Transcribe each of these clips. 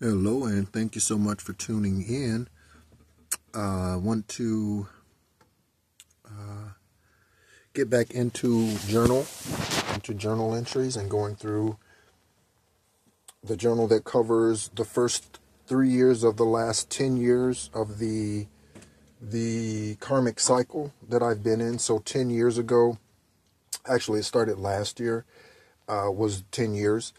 Hello, and thank you so much for tuning in. I want to get back into journal entries and going through the journal that covers the first 3 years of the last 10 years of the karmic cycle that I've been in. So 10 years ago, actually it started last year, was 10 years.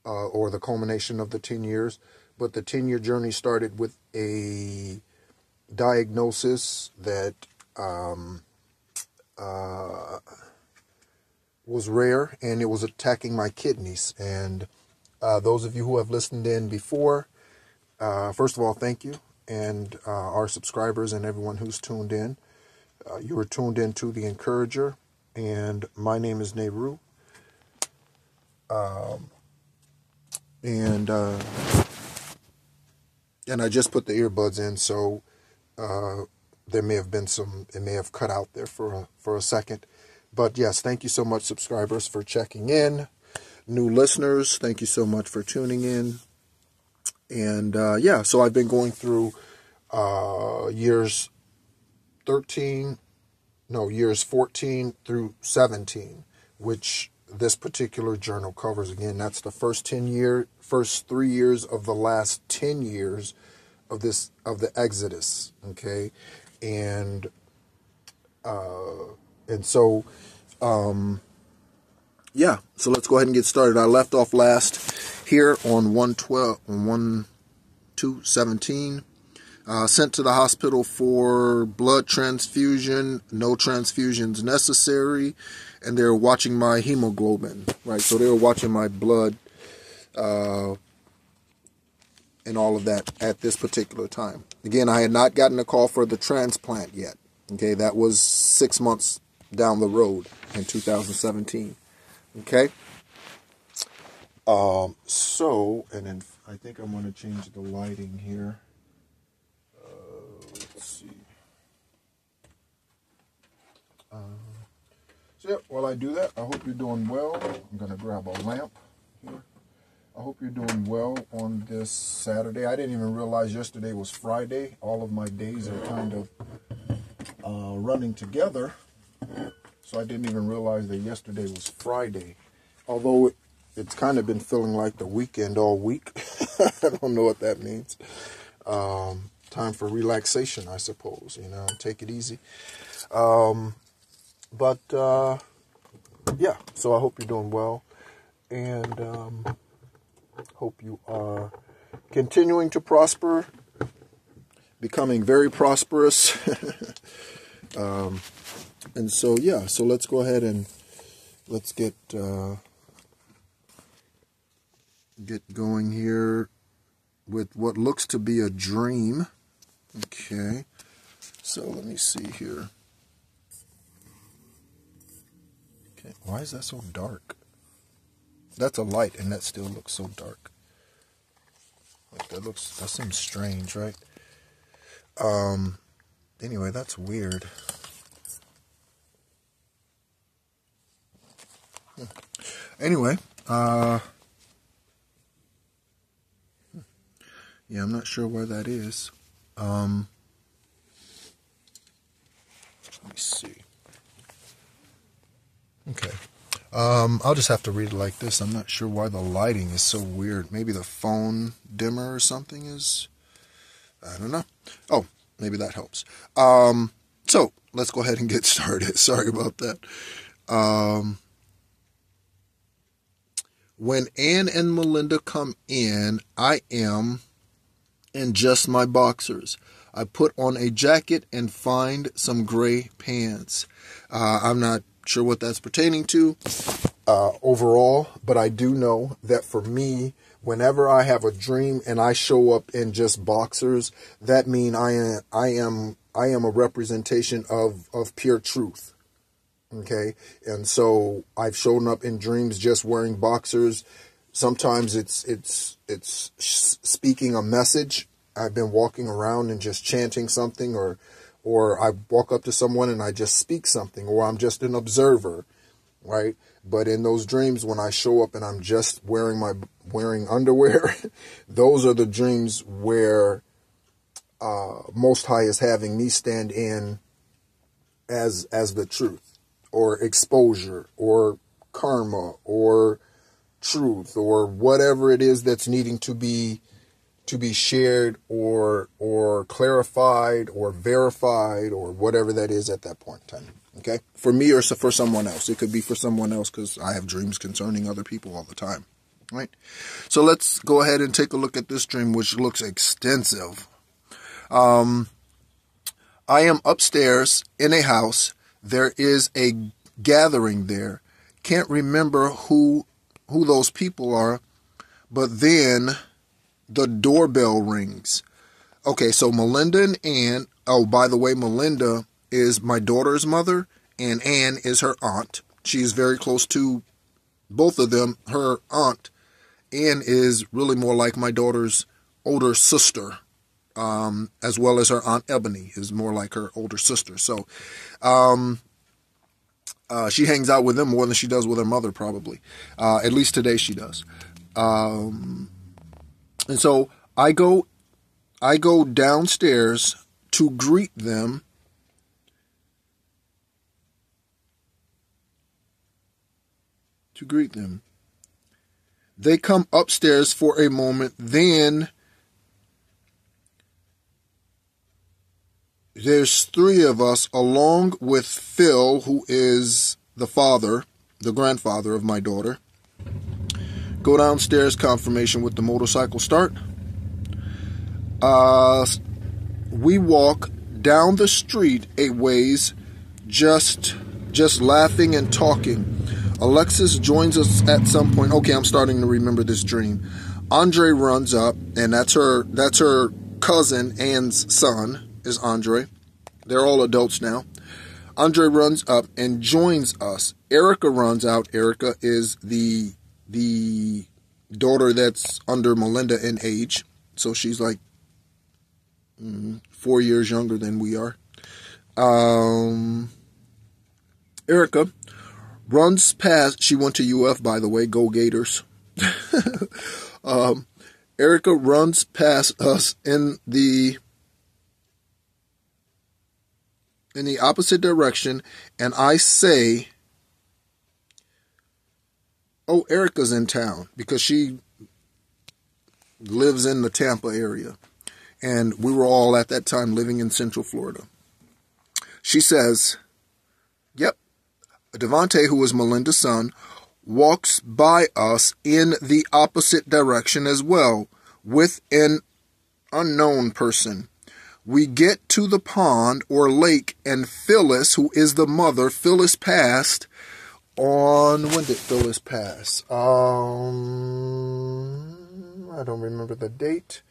Or the culmination of the 10 years. But the 10-year journey started with a diagnosis that was rare, and it was attacking my kidneys. And those of you who have listened in before, first of all, thank you. And our subscribers and everyone who's tuned in. You were tuned in to The Encourager, and my name is Nehru. And I just put the earbuds in, so there may have been it may have cut out there for a second. But yes, thank you so much, subscribers, for checking in. New listeners, thank you so much for tuning in. And so I've been going through years 14 through 17, which this particular journal covers. Again, that's the first 3 years of the last 10 years of the Exodus. Okay. And so let's go ahead and get started. I left off last here on 1/2/17. Sent to the hospital for blood transfusion, no transfusions necessary, and they were watching my hemoglobin, right? So they were watching my blood and all of that at this particular time. Again, I had not gotten a call for the transplant yet. Okay, that was 6 months down the road in 2017. Okay. And then I think I'm going to change the lighting here. Let's see. While I do that, I hope you're doing well. I'm going to grab a lamp here. I hope you're doing well on this Saturday. I didn't even realize yesterday was Friday. All of my days are kind of running together. So I didn't even realize that yesterday was Friday. Although it's kind of been feeling like the weekend all week. I don't know what that means. Time for relaxation, I suppose. Take it easy. So I hope you're doing well, and hope you are continuing to prosper, becoming very prosperous. So let's go ahead and let's get going here with what looks to be a dream. Okay, so let me see here. Okay, why is that so dark? That's a light, and that still looks so dark. Like that seems strange, right? Anyway, that's weird. Anyway, I'm not sure where that is. Let me see. Okay. I'll just have to read it like this. I'm not sure why the lighting is so weird. Maybe the phone dimmer or something is... I don't know. Oh, maybe that helps. So, let's go ahead and get started. Sorry about that. When Anne and Melinda come in, I am in just my boxers. I put on a jacket and find some gray pants. I'm not sure what that's pertaining to overall, but I do know that for me, whenever I have a dream and I show up in just boxers, that means I am a representation of pure truth. Okay, and so I've shown up in dreams just wearing boxers. Sometimes it's speaking a message. I've been walking around and just chanting something, or I walk up to someone and I just speak something, or I'm just an observer, right? But in those dreams, when I show up and I'm just wearing wearing underwear. Those are the dreams where Most High is having me stand in as the truth, or exposure, or karma, or truth, or whatever it is that's needing to be shared, or clarified, or verified, or whatever that is at that point in time. Okay, for me or for someone else. It could be for someone else, because I have dreams concerning other people all the time. Right. So let's go ahead and take a look at this dream, which looks extensive. I am upstairs in a house. There is a gathering there. Can't remember who those people are, but then the doorbell rings. Okay, so Melinda and Ann. Oh, by the way, Melinda is my daughter's mother, and Ann is her aunt. She is very close to both of them. Her aunt, Ann, is really more like my daughter's older sister, as well as her Aunt Ebony is more like her older sister. So she hangs out with them more than she does with her mother, probably. At least today she does. And so I go downstairs to greet them. They come upstairs for a moment. Then there's three of us, along with Phil, who is the grandfather of my daughter. Go downstairs, confirmation with the motorcycle start. We walk down the street a ways, just laughing and talking. Alexis joins us at some point. Okay, I'm starting to remember this dream. Andre runs up, and that's her cousin, Ann's son, is Andre. They're all adults now. Andre runs up and joins us. Erica runs out. Erica is the daughter that's under Melinda in age. So she's like 4 years younger than we are. Erica runs past. She went to UF, by the way. Go Gators. Erica runs past us in the opposite direction, and I say, oh, Erica's in town, because she lives in the Tampa area, and we were all at that time living in Central Florida. She says, yep, Devontae, who is Melinda's son, walks by us in the opposite direction as well, with an unknown person. We get to the pond or lake, and Phyllis, who is the mother, Phyllis passed on, when did Phyllis pass? I don't remember the date.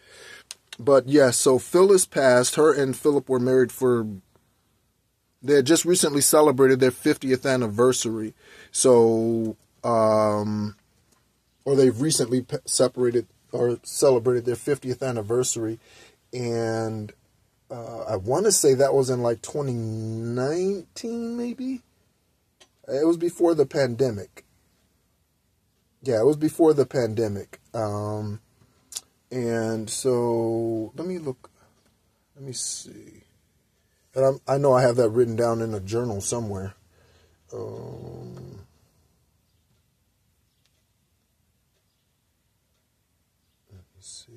But yes, so Phyllis passed. Her and Philip were married they had just recently celebrated their 50th anniversary. So, or they've recently separated or celebrated their 50th anniversary. And I want to say that was in like 2019, maybe? It was before the pandemic. Yeah, it was before the pandemic. And so, let me see. And I know I have that written down in a journal somewhere. Let me see.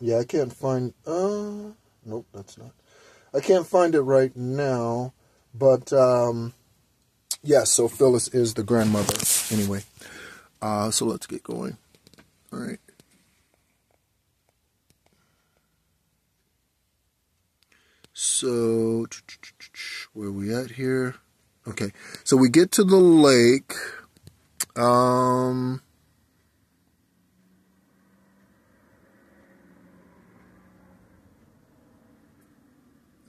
Yeah, I can't find, nope, that's not. I can't find it right now, but, yeah, so Phyllis is the grandmother, anyway. So let's get going. All right. So, where are we at here? Okay, so we get to the lake.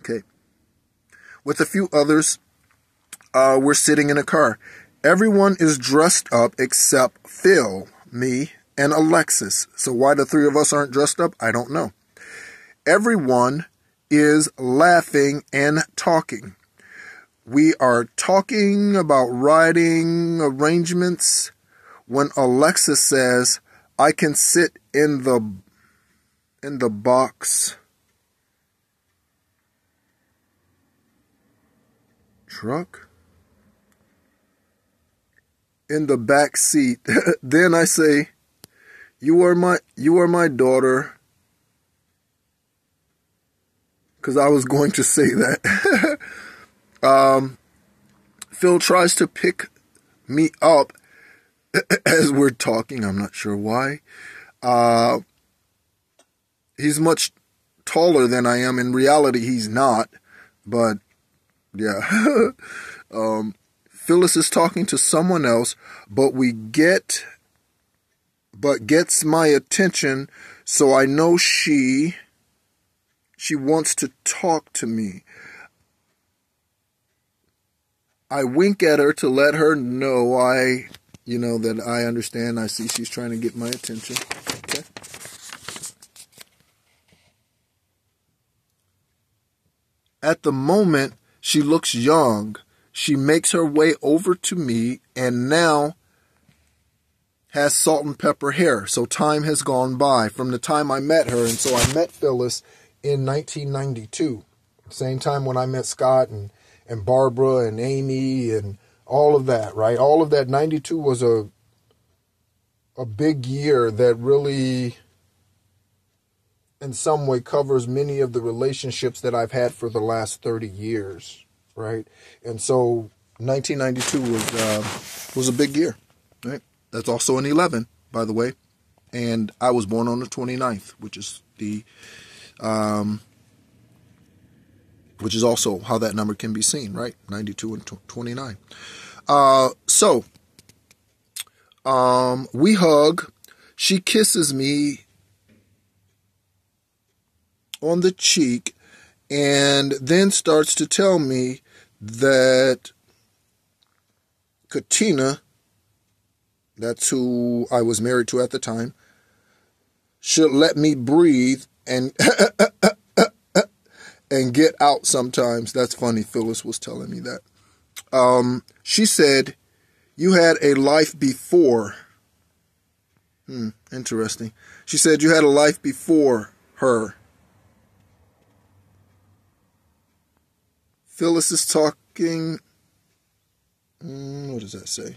Okay. With a few others, we're sitting in a car. Everyone is dressed up except Phil, me, and Alexis. So why the three of us aren't dressed up, I don't know. Everyone is laughing and talking. We are talking about writing arrangements when Alexa says, I can sit in the box truck, in the back seat. Then I say, you are my daughter, because I was going to say that. Phil tries to pick me up as we're talking. I'm not sure why. He's much taller than I am. In reality, he's not. But yeah. Phyllis is talking to someone else, but gets my attention, so I know she wants to talk to me. I wink at her to let her know that I understand. I see she's trying to get my attention. Okay. At the moment, she looks young. She makes her way over to me and now has salt and pepper hair. So time has gone by from the time I met her. And so I met Phyllis in 1992. Same time when I met Scott and Barbara and Amy and all of that, right? All of that. 92 was a big year that really, in some way, covers many of the relationships that I've had for the last 30 years, right? And so 1992 was a big year, right? That's also an 11, by the way. And I was born on the 29th, which is also how that number can be seen, right? 92 and 29. We hug. She kisses me on the cheek and then starts to tell me that Katina, that's who I was married to at the time, should let me breathe and and get out sometimes. That's funny. Phyllis was telling me that. She said, you had a life before. Interesting. She said you had a life before her. Phyllis is talking. What does that say?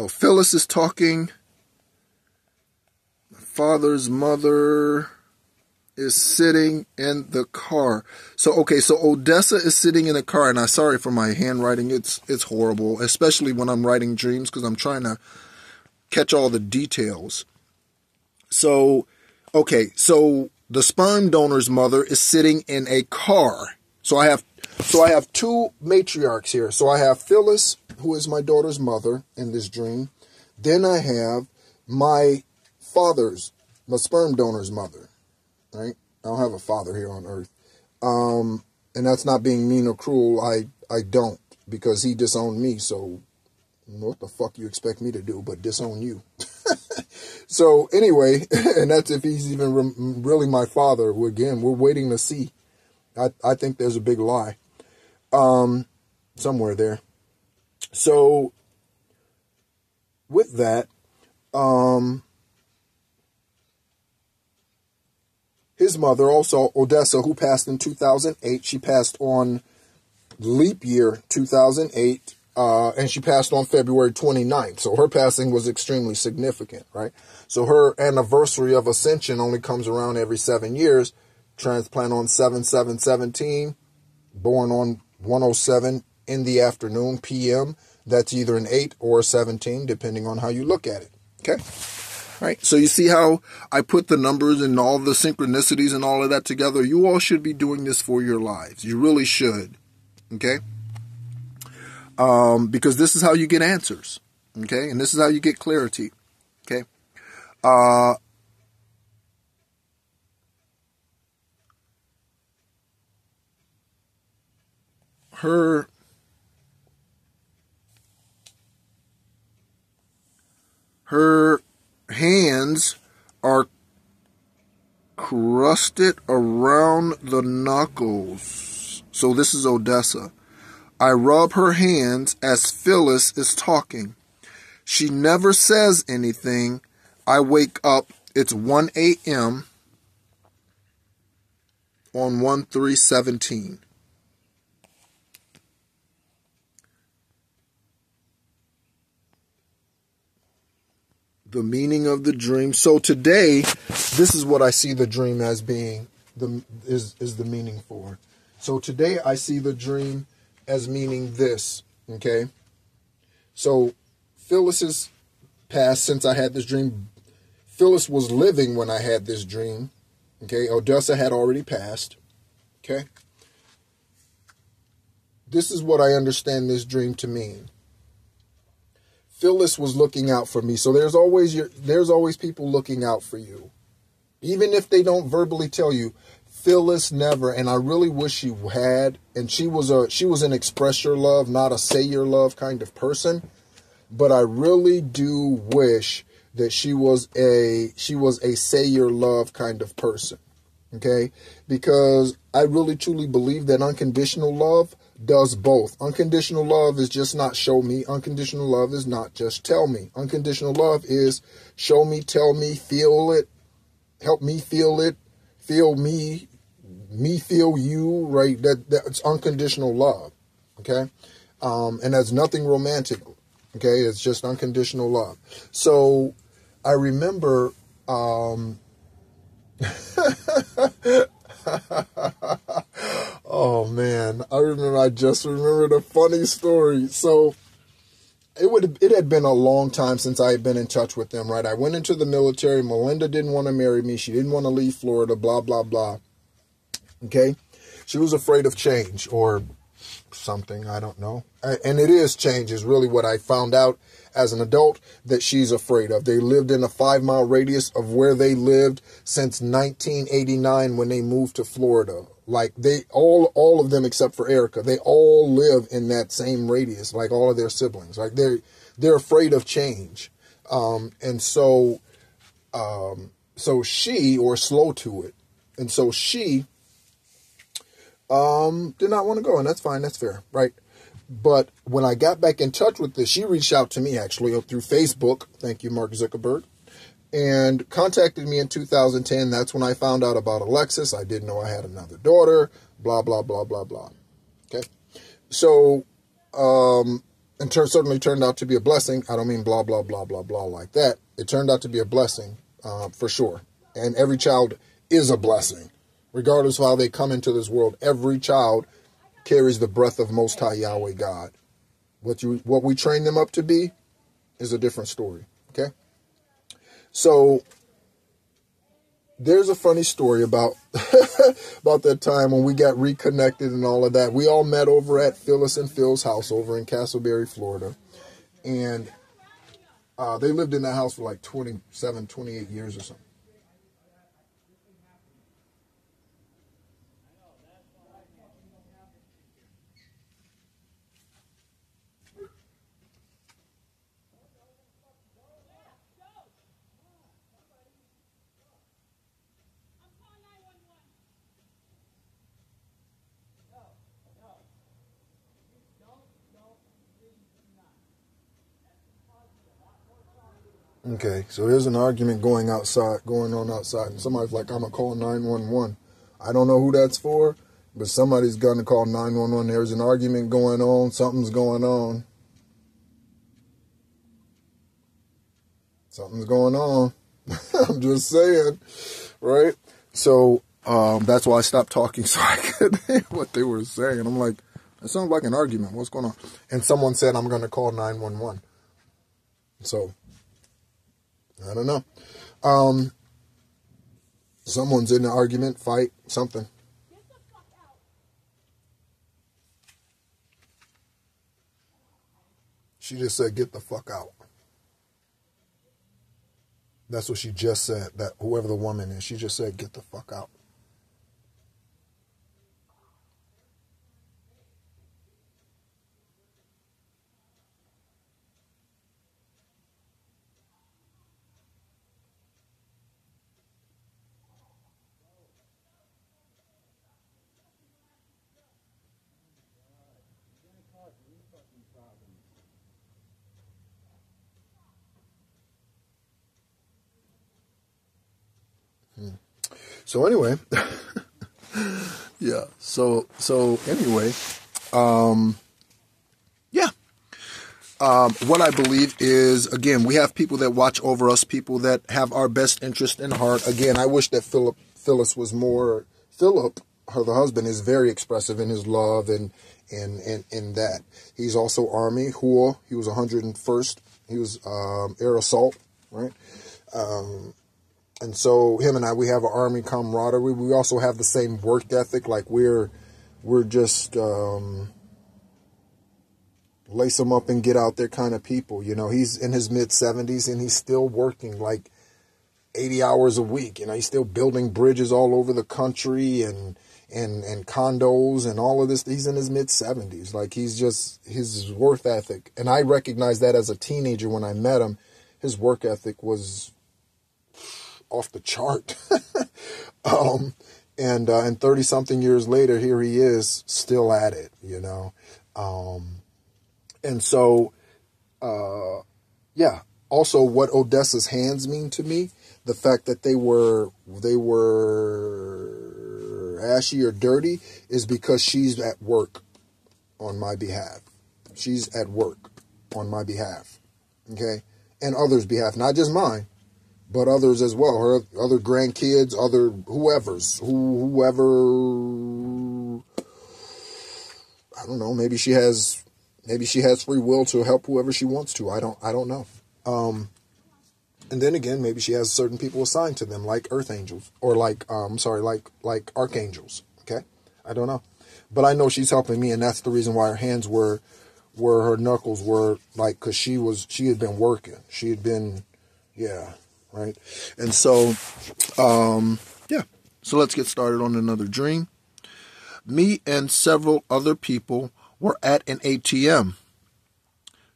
Phyllis is talking. My father's mother is sitting in the car. So Odessa is sitting in a car, and I'm sorry for my handwriting. It's horrible, especially when I'm writing dreams, because I'm trying to catch all the details. So the sperm donor's mother is sitting in a car. So I have two matriarchs here. So I have Phyllis, who is my daughter's mother in this dream. Then I have my sperm donor's mother. Right? I don't have a father here on earth. And that's not being mean or cruel. I don't, because he disowned me. So what the fuck you expect me to do but disown you? So anyway, and that's if he's even really my father. We're waiting to see. I think there's a big lie somewhere there. So with that, his mother, also Odessa, who passed in 2008, she passed on leap year 2008, and she passed on February 29th. So her passing was extremely significant, right? So her anniversary of ascension only comes around every 7 years. Transplant on 7/7/17, born on 107 in the afternoon, PM. That's either an 8 or a 17, depending on how you look at it. Okay? All right. So you see how I put the numbers and all the synchronicities and all of that together? You all should be doing this for your lives. You really should. Okay? Because this is how you get answers. Okay? And this is how you get clarity. Okay? Her hands are crusted around the knuckles. So this is Odessa. I rub her hands as Phyllis is talking. She never says anything. I wake up. It's 1 a.m. on 1/3/17. The meaning of the dream. So today, this is what I see the dream as being, is the meaning for. So today I see the dream as meaning this, okay? So Phyllis's past, since I had this dream, Phyllis was living when I had this dream, okay? Odessa had already passed, okay? This is what I understand this dream to mean. Phyllis was looking out for me. So there's always people looking out for you. Even if they don't verbally tell you. Phyllis never, and I really wish she had, and she was an express your love, not a say your love kind of person. But I really do wish that she was a say your love kind of person. Okay? Because I really truly believe that unconditional love does both. Unconditional love is just not show me. Unconditional love is not just tell me. Unconditional love is show me, tell me, feel it, help me feel it, feel me feel you, right? That's unconditional love, okay? And that's nothing romantic, okay? It's just unconditional love. So I remember oh man, I just remembered a funny story. So it had been a long time since I had been in touch with them, right? I went into the military. Melinda didn't want to marry me. She didn't want to leave Florida, blah, blah, blah. Okay? She was afraid of change or something, I don't know. And it is change is really what I found out as an adult that she's afraid of. They lived in a 5-mile radius of where they lived since 1989 when they moved to Florida. Like they all of them except for Erica, they all live in that same radius, like all of their siblings. Like they're afraid of change. And so she, or slow to it. And so she did not want to go, and that's fine, that's fair, right? But when I got back in touch with this, she reached out to me actually through Facebook. Thank you, Mark Zuckerberg. And contacted me in 2010. That's when I found out about Alexis. I didn't know I had another daughter, blah, blah, blah, blah, blah. Okay. So, certainly turned out to be a blessing. I don't mean blah, blah, blah, blah, blah like that. It turned out to be a blessing, for sure. And every child is a blessing. Regardless of how they come into this world, every child carries the breath of Most High Yahweh God. What we train them up to be is a different story. Okay? So there's a funny story about about that time when we got reconnected and all of that. We all met over at Phyllis and Phil's house over in Castleberry, Florida. And they lived in that house for like 27, 28 years or something. Okay, so there's an argument going on outside, and somebody's like, I'm going to call 911. I don't know who that's for, but somebody's going to call 911. There's an argument going on. Something's going on. Something's going on. I'm just saying, right? So that's why I stopped talking so I could hear what they were saying. I'm like, that sounds like an argument. What's going on? And someone said, I'm going to call 911. So I don't know. Someone's in an argument, fight, something. She just said, get the fuck out. That's what she just said, that whoever the woman is, she just said, get the fuck out. So anyway, yeah. So anyway, yeah. What I believe is, again, we have people that watch over us, people that have our best interest in heart. Again, I wish that Phyllis was more. Philip, the husband, is very expressive in his love and that. He's also Army. Hua, he was 101st. He was air assault, right? And so him and I, we have an Army camaraderie. We also have the same work ethic. Like we're just lace them up and get out there kind of people. You know, he's in his mid-70s and he's still working like 80 hours a week. You know, he's still building bridges all over the country and condos and all of this. He's in his mid-70s. Like he's just, his work ethic. And I recognized that as a teenager when I met him. His work ethic was off the chart. And 30-something years later, here he is still at it, you know. And so, yeah. Also, what Odessa's hands mean to me, the fact that they were ashy or dirty, is because she's at work on my behalf. She's at work on my behalf, okay, and others' behalf, not just mine, but others as well. Her other grandkids, other whoever. I don't know. Maybe she has free will to help whoever she wants to. I don't know. And then again, maybe she has certain people assigned to them, like earth angels, or like archangels. Okay, I don't know, but I know she's helping me, and that's the reason why her hands were her knuckles were, like, because she had been working. She had been, yeah, right. And so, yeah. So let's get started on another dream. Me and several other people were at an ATM.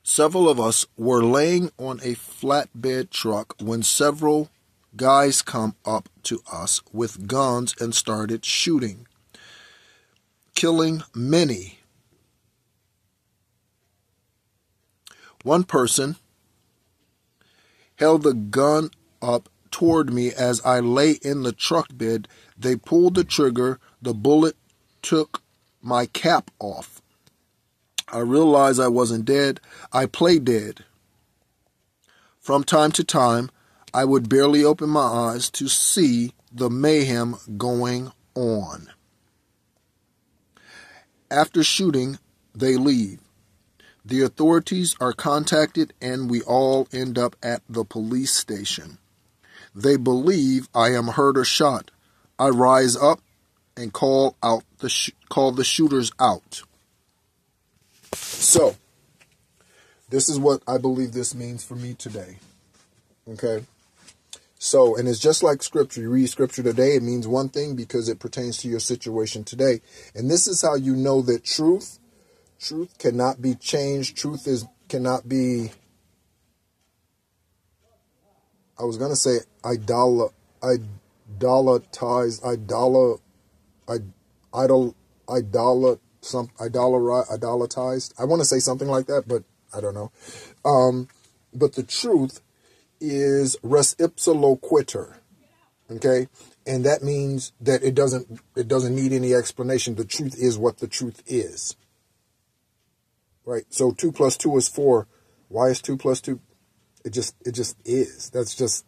Several of us were laying on a flatbed truck when several guys come up to us with guns and started shooting, killing many. One person held the gun up toward me as I lay in the truck bed. They pulled the trigger. The bullet took my cap off. I realized I wasn't dead. I played dead. From time to time, I would barely open my eyes to see the mayhem going on. After shooting, they leave. The authorities are contacted and we all end up at the police station. They believe I am hurt or shot. I rise up and call the shooters out. So, this is what I believe this means for me today. Okay? So, and it's just like scripture. You read scripture today, it means one thing because it pertains to your situation today. And this is how you know that truth cannot be changed. Cannot be, I was going to say idolatized. I want to say something like that, but I don't know. But the truth is res ipsa loquitur. Okay? And that means that it doesn't need any explanation. The truth is what the truth is. Right? So 2 + 2 is 4. Why is 2 + 2? It just is. That's just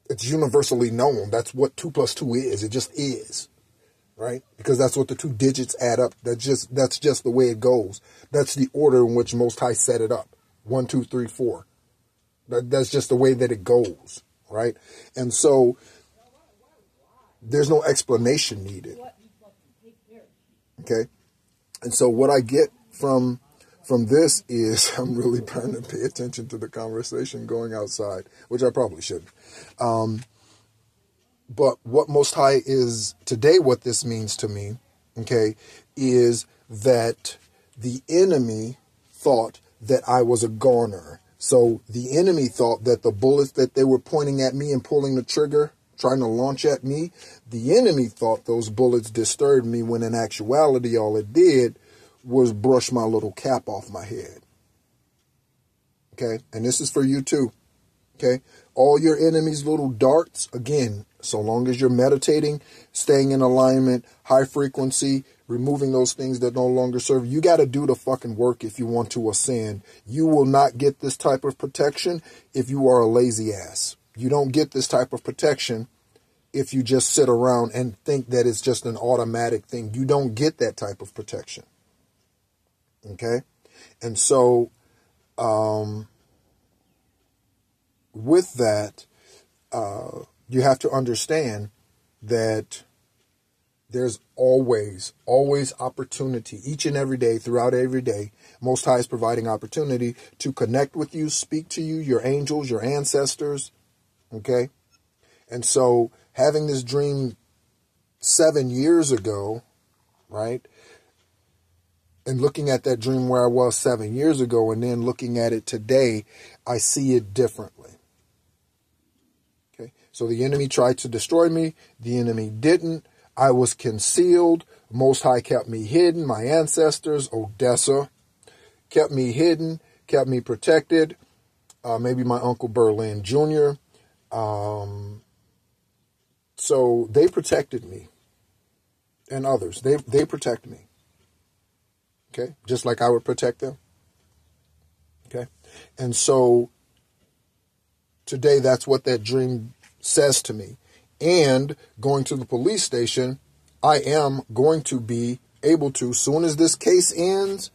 it's universally known. That's what 2 + 2 is. It just is. Right? Because that's what the two digits add up. That's just the way it goes. That's the order in which Most High set it up. 1, 2, 3, 4. That's just the way that it goes. Right? And so there's no explanation needed. Okay? And so what I get from this is I'm really trying to pay attention to the conversation going outside, which I probably shouldn't. But what Most High is today, what this means to me, okay, is that the enemy thought that I was a goner. So the enemy thought that the bullets that they were pointing at me and pulling the trigger, trying to launch at me, the enemy thought those bullets disturbed me, when in actuality all it did was brush my little cap off my head. Okay? And this is for you too. Okay? All your enemies' little darts, again, so long as you're meditating, staying in alignment, high frequency, removing those things that no longer serve you. You got to do the fucking work if you want to ascend. You will not get this type of protection if you are a lazy ass. You don't get this type of protection if you just sit around and think that it's just an automatic thing. You don't get that type of protection. Okay? And so, with that, you have to understand that there's always opportunity each and every day, throughout every day. Most High is providing opportunity to connect with you, speak to you, your angels, your ancestors. Okay? And so having this dream 7 years ago, right? And looking at that dream where I was 7 years ago and then looking at it today, I see it differently. Okay? So the enemy tried to destroy me. The enemy didn't. I was concealed. Most High kept me hidden. My ancestors, Odessa, kept me hidden, kept me protected. Maybe my Uncle Berlin Jr. So they protected me and others. They protect me. Okay? Just like I would protect them. Okay? And so today that's what that dream says to me. And going to the police station, I am going to be able to, soon as this case ends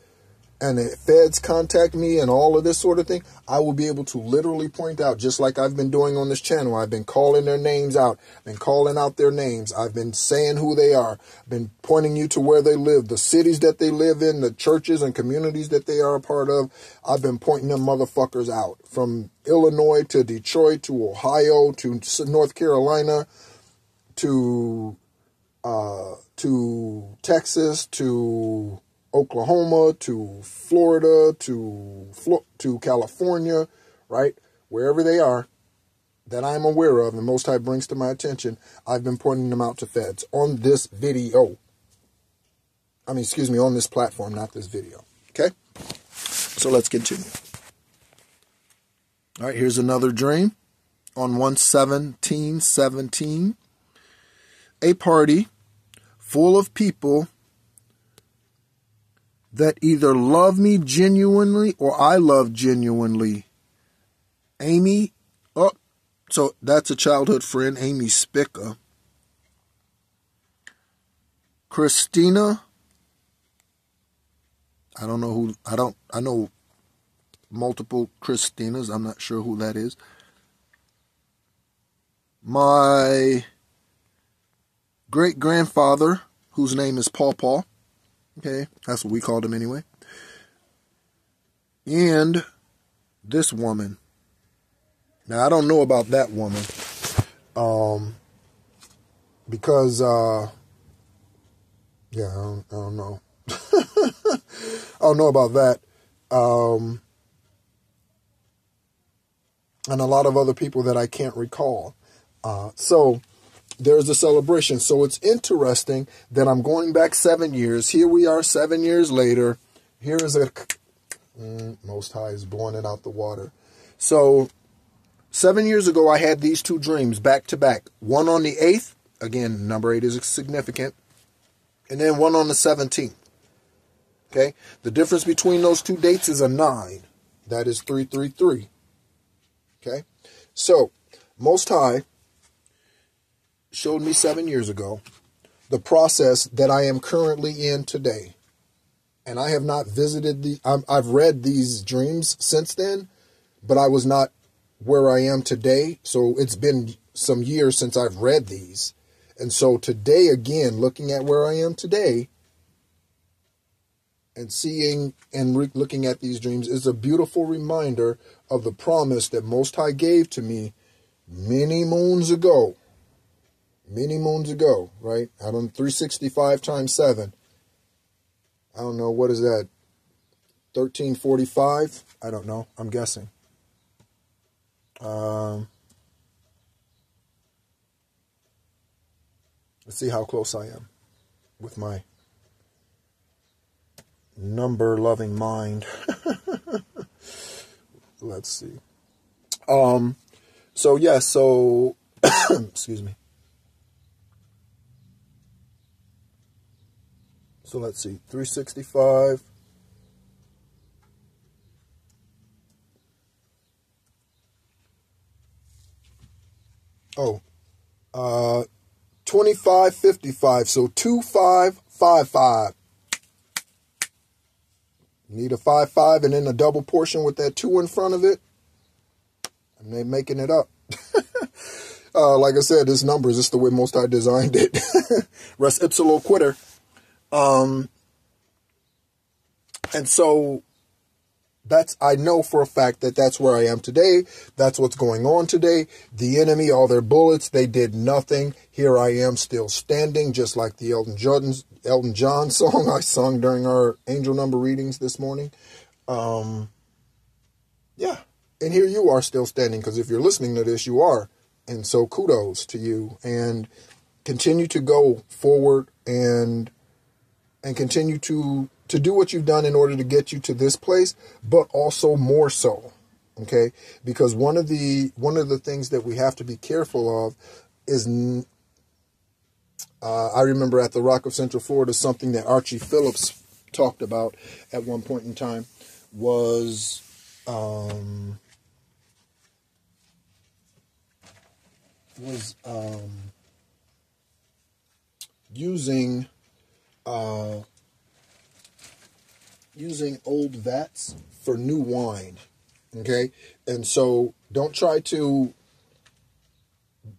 and the feds contact me and all of this sort of thing, I will be able to literally point out, just like I've been doing on this channel. I've been calling their names out, been calling out their names. I've been saying who they are, been pointing you to where they live, the cities that they live in, the churches and communities that they are a part of. I've been pointing them motherfuckers out, from Illinois to Detroit to Ohio to North Carolina to Texas to Oklahoma to Florida to California, right? Wherever they are that I'm aware of and Most High brings to my attention, I've been pointing them out to feds on this video. On this platform, not this video. Okay? So let's continue. All right, here's another dream. On 1/17/17, a party full of people that either love me genuinely or I love genuinely. Amy, so that's a childhood friend, Amy Spica. Christina, I know multiple Christinas. I'm not sure who that is. My great-grandfather, whose name is Paw. Okay, that's what we called him anyway. And this woman. Now, I don't know about that woman. Because, I don't know. I don't know about that. And a lot of other people that I can't recall. So there's a celebration. So it's interesting that I'm going back 7 years. Here we are 7 years later. Here is Most High is blowing it out the water. So 7 years ago, I had these two dreams back to back. One on the 8th. Again, number 8 is significant. And then one on the 17th. Okay. The difference between those two dates is a 9. That is 333. Okay. So Most High showed me 7 years ago the process that I am currently in today. And I have not visited I've read these dreams since then, but I was not where I am today. So it's been some years since I've read these. And so today, again, looking at where I am today and seeing and looking at these dreams is a beautiful reminder of the promise that Most High gave to me many moons ago. Many moons ago, right? I don't 365 times 7. I don't know, what is that? 1345? I don't know. I'm guessing. Let's see how close I am with my number-loving mind. Let's see. So yeah, so excuse me. So let's see, 365. Oh, 2555. So 2555. Need a 55 and then a double portion with that 2 in front of it. And they're making it up. Like I said, this number is just the way Most High designed it. Res ipsilo quitter. And so I know for a fact that that's where I am today. That's what's going on today. The enemy, all their bullets, they did nothing. Here I am still standing, just like the Elton John song I sung during our angel number readings this morning. Yeah. And here you are still standing, because if you're listening to this, you are. And so kudos to you, and continue to go forward and continue to do what you've done in order to get you to this place, but also more so. Okay? Because one of the things that we have to be careful of is, I remember at the Rock of Central Florida, something that Archie Phillips talked about at one point in time was, using old vats for new wine. Okay? And so don't try to,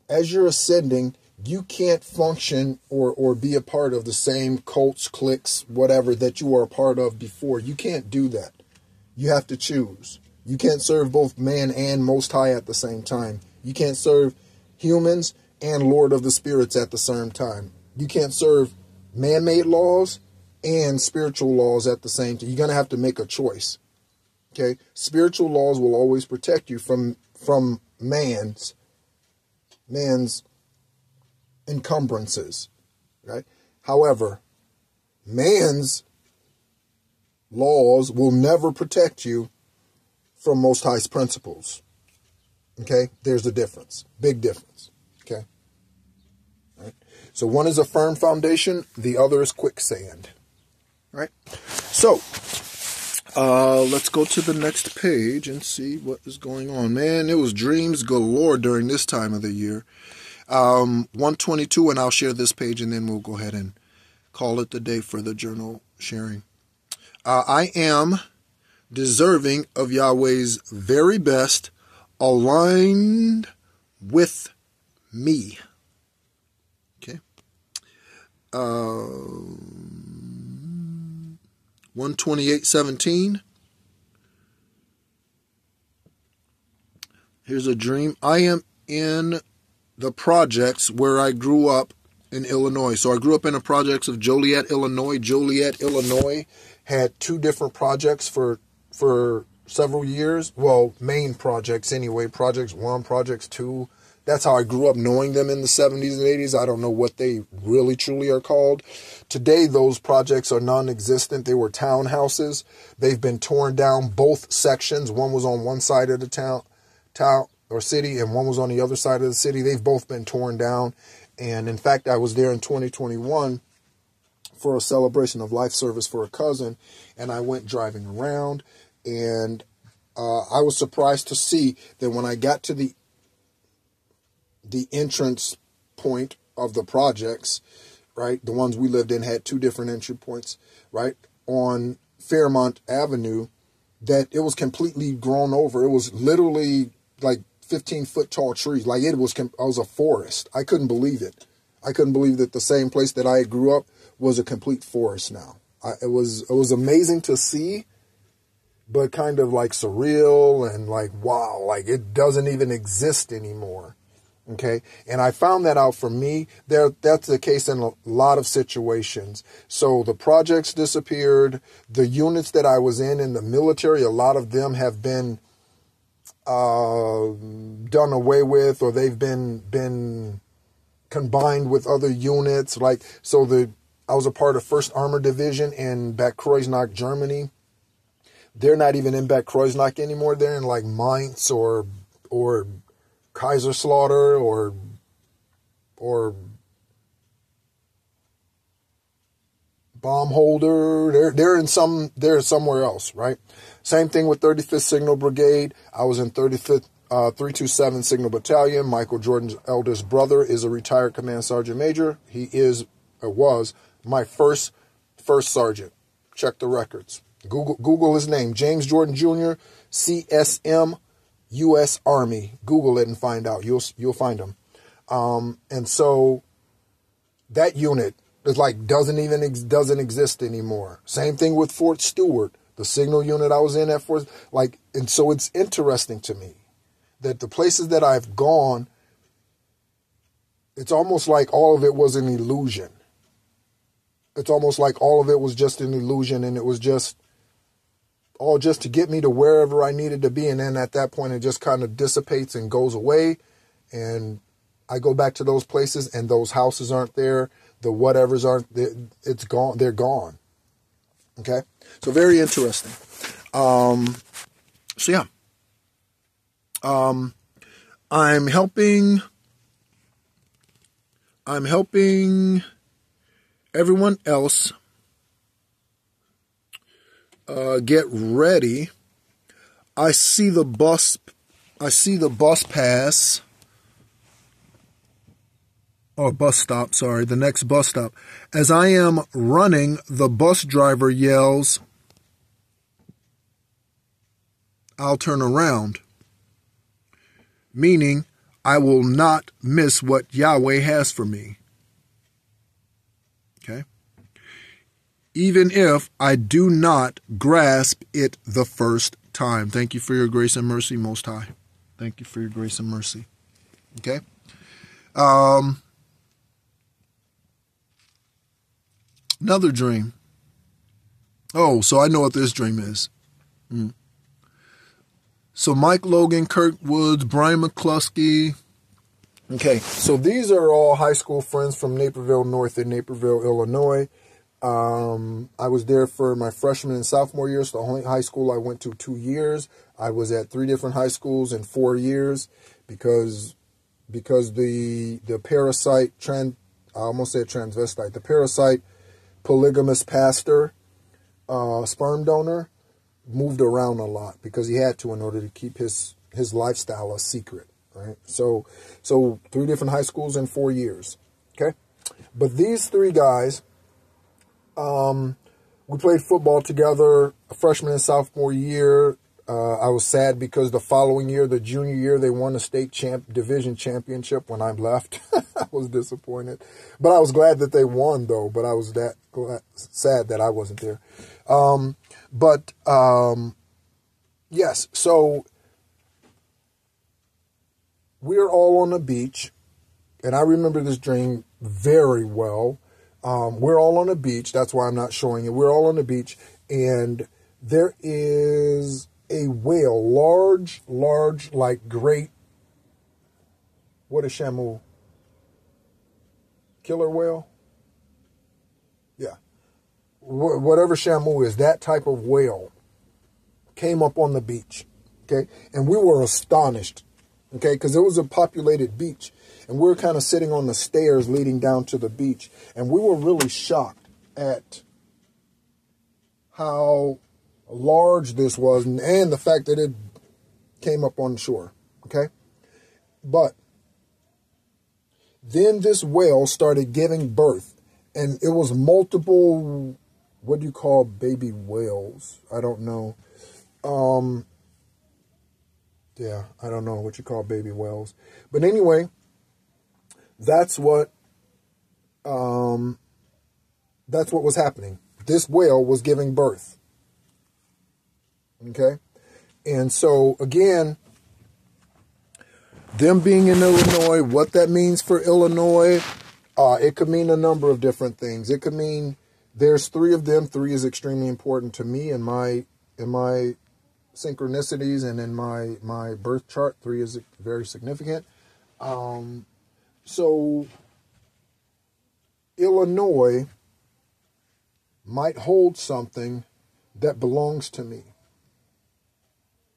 as you're ascending, you can't function or be a part of the same cults, cliques, whatever that you were a part of before. You can't do that. You have to choose. You can't serve both man and Most High at the same time. You can't serve humans and Lord of the Spirits at the same time. You can't serve man-made laws and spiritual laws at the same time. You're going to have to make a choice. Okay? Spiritual laws will always protect you from man's encumbrances. Right? However, man's laws will never protect you from Most High's principles. Okay? There's a difference. Big difference. Okay? All right? So one is a firm foundation, the other is quicksand. Right? So, let's go to the next page and see what is going on. Man, it was dreams galore during this time of the year. 122, and I'll share this page, and then we'll go ahead and call it the day for the journal sharing. I am deserving of Yahweh's very best, aligned with me. Okay. 128:17. Here's a dream. I am in the projects where I grew up in Illinois. So I grew up in the projects of Joliet, Illinois. Joliet, Illinois had 2 different projects for several years. Well, main projects anyway. Projects 1, Projects 2. That's how I grew up knowing them in the 70s and 80s. I don't know what they really truly are called. Today, those projects are non-existent. They were townhouses. They've been torn down, both sections. One was on one side of the town or city, and one was on the other side of the city. They've both been torn down. And in fact, I was there in 2021 for a celebration of life service for a cousin, and I went driving around, and I was surprised to see that when I got to the entrance point of the projects, right, the ones we lived in had 2 different entry points, right, on Fairmont Avenue, that it was completely grown over. It was literally like 15-foot tall trees. Like it was a forest. I couldn't believe it. I couldn't believe that the same place that I grew up was a complete forest now. It was amazing to see, but kind of like surreal and like, wow, like it doesn't even exist anymore. Okay. And I found that out for me. That's the case in a lot of situations. So the projects disappeared. The units that I was in the military, a lot of them have been done away with, or they've been combined with other units. Like, so I was a part of 1st Armored Division in Bad Kreuznach, Germany. They're not even in Bad Kreuznach anymore. They're in like Mainz or Kaiserslautern or Baumholder. They're somewhere else, right? Same thing with 35th Signal Brigade. I was in 35th 327 Signal Battalion. Michael Jordan's eldest brother is a retired Command Sergeant Major. He was my first sergeant. Check the records. Google his name, James Jordan Jr., CSM, U.S. Army. Google it and find out. You'll find him. And so that unit is like doesn't exist anymore. Same thing with Fort Stewart, the signal unit I was in at Fort. And so it's interesting to me that the places that I've gone, it's almost like all of it was an illusion. It's almost like all of it was just an illusion, and it was just all just to get me to wherever I needed to be. And then at that point, it just kind of dissipates and goes away. And I go back to those places and those houses aren't there. The whatevers aren't there. It's gone. They're gone. Okay. So very interesting. So yeah. I'm helping everyone else get ready. I see the bus pass, or bus stop, sorry, the next bus stop. As I am running, the bus driver yells, "I'll turn around," meaning I will not miss what Yahweh has for me. Okay? Even if I do not grasp it the first time. Thank you for your grace and mercy, Most High. Thank you for your grace and mercy. Okay? Another dream. Oh, so I know what this dream is. So Mike Logan, Kirk Woods, Brian McCluskey. Okay, so these are all high school friends from Naperville North in Naperville, Illinois. I was there for my freshman and sophomore years, the only high school I went to 2 years. I was at 3 different high schools in 4 years because the parasite, I almost said transvestite, the parasite polygamous pastor, sperm donor, moved around a lot because he had to in order to keep his lifestyle a secret, right? So 3 different high schools in 4 years, okay? But these 3 guys, we played football together freshman and sophomore year. I was sad because the following year, the junior year, they won a state division championship when I left. I was disappointed. But I was glad that they won, though. But I was sad that I wasn't there. Yes, so we're all on the beach. And I remember this dream very well. We're all on the beach. That's why I'm not showing it. We're all on the beach. And there is a whale, large, like great, what is Shamu? Killer whale? Yeah. Whatever Shamu is, that type of whale came up on the beach. Okay. And we were astonished. Okay. Because it was a populated beach. And we were kind of sitting on the stairs leading down to the beach. And we were really shocked at how large this was and the fact that it came up on shore. Okay? But then this whale started giving birth. And it was multiple, what do you call baby whales? I don't know. Yeah, I don't know what you call baby whales. But anyway, that's what was happening. This whale was giving birth. Okay? And so, again, them being in Illinois, what that means for Illinois, it could mean a number of different things. It could mean there's 3 of them. 3 is extremely important to me in my synchronicities and in my birth chart. 3 is very significant. So Illinois might hold something that belongs to me.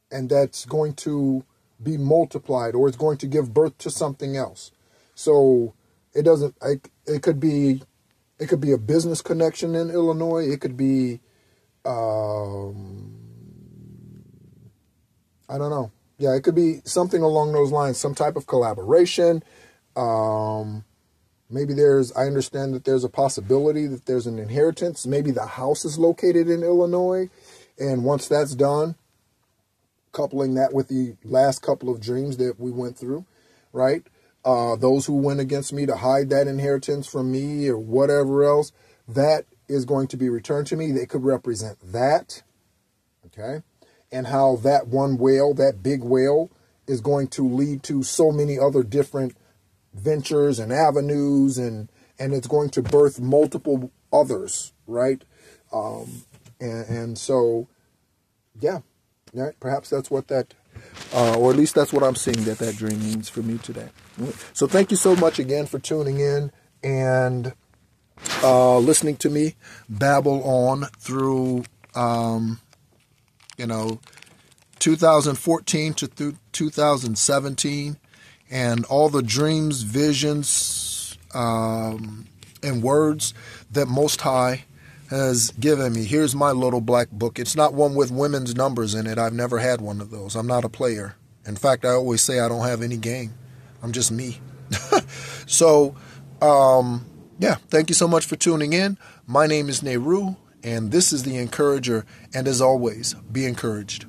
And that's going to be multiplied, or it's going to give birth to something else. So it doesn't. It could be a business connection in Illinois. It could be, I don't know. Yeah, it could be something along those lines. Some type of collaboration. Maybe I understand that there's a possibility that there's an inheritance. Maybe the house is located in Illinois. And once that's done, coupling that with the last couple of dreams that we went through, right? Those who went against me to hide that inheritance from me or whatever else, that is going to be returned to me. They could represent that, okay? And how that one whale, that big whale, is going to lead to so many other different ventures and avenues, and it's going to birth multiple others, right? And so, yeah, perhaps that's what that, or at least that's what I'm seeing that dream means for me today. So thank you so much again for tuning in and listening to me babble on through, 2014 to through 2017, and all the dreams, visions, and words that Most High has given me. Here's my little black book. It's not one with women's numbers in it. I've never had one of those. I'm not a player. In fact, I always say I don't have any game. I'm just me. So, thank you so much for tuning in. My name is Nehru, and this is The Encourager. And as always, be encouraged.